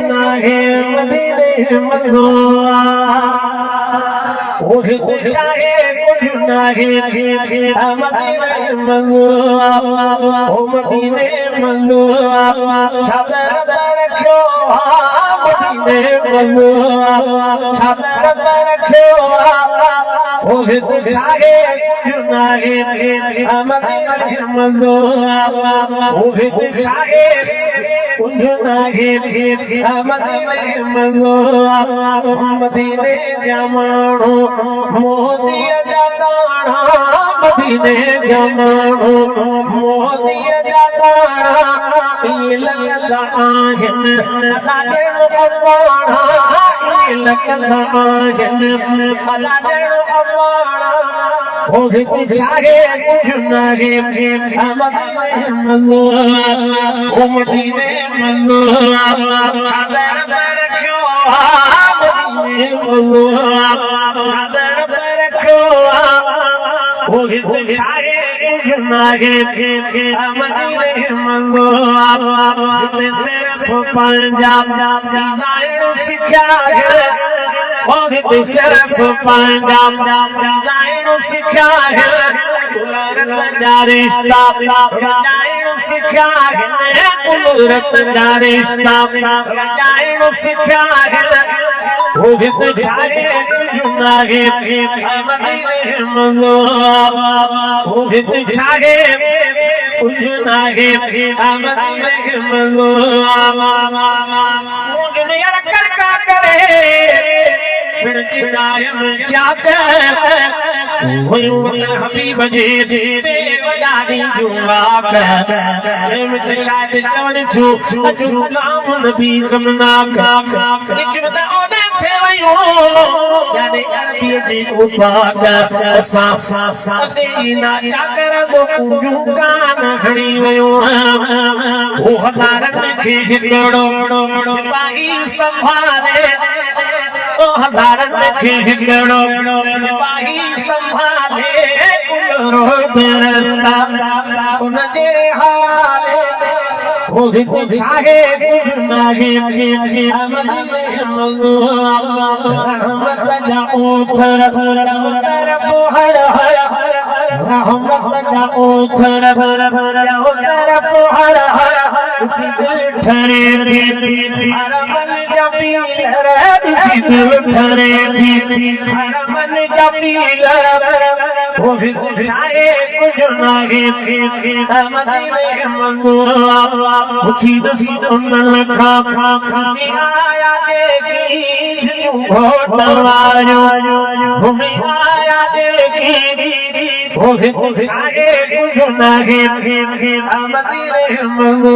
नागे मदीने मंगो उहिद चाहे कुछ नागे मदीने मंगो ओ मदीने मंगो चादर पर रखो मदीने मंगो चादर पर रखो उहिद चाहे कुछ नागे मदीने मंगो उहिद चाहे मदीने मंगो मदीने जमानो मोदिया जाताना मदीने जमानो मोदिया जाताना लगदा आहिन लागे अवाना लगदा आहिन लागे अवाना उहिद चाहे कुछ नागे मदीने मंगो मदीने मंगो चादर पर रखो मदीने मंगो चादर पर रखो उहिद चाहे कुछ नागे मदीने मंगो सिर्फ पंजाब डिजाइन सिखा है उहिद सिर्फ पंजाब डिजाइन सिखा है कुदरत जा रिश्ता डिजाइन सिखा है कुदरत जा रिश्ता डिजाइन सिखा है उहिद चाहे नागे मदीने मंगो उहिद चाहे कुछ नागे मदीने मंगो दुनिया कर का करे फिर चिरायम जाकर हबीब जी बेवजादी जुआ कर शायद चवन छू नाम नबी कमना का इचमता ओने से वयो यानी अरबी जी उपाक सा दीना जाकर दो कुजू कान खड़ी वयो वो हजारन के हिकड़ो सिपाही संभाले ओ हजारन के हिकड़ो सिपाही संभाले कुलरो बेरस्ता उनके हाले उहिद चाहे कुछ नागे मदीने मंगो रहमत जा उथर तरफ हर हर रहमत जा उथर तरफ हर हर इसी दिल ठरे थी हरमन जबील इसी दिल ठरे थी हरमन जबील उहिद चाहे कुछ नागे मदीने मंगो उसी सुनन लखा किसी आया देखी होटवायो घूमे आया देखी उहिद चाहे कुछ नागे मदीने मंगो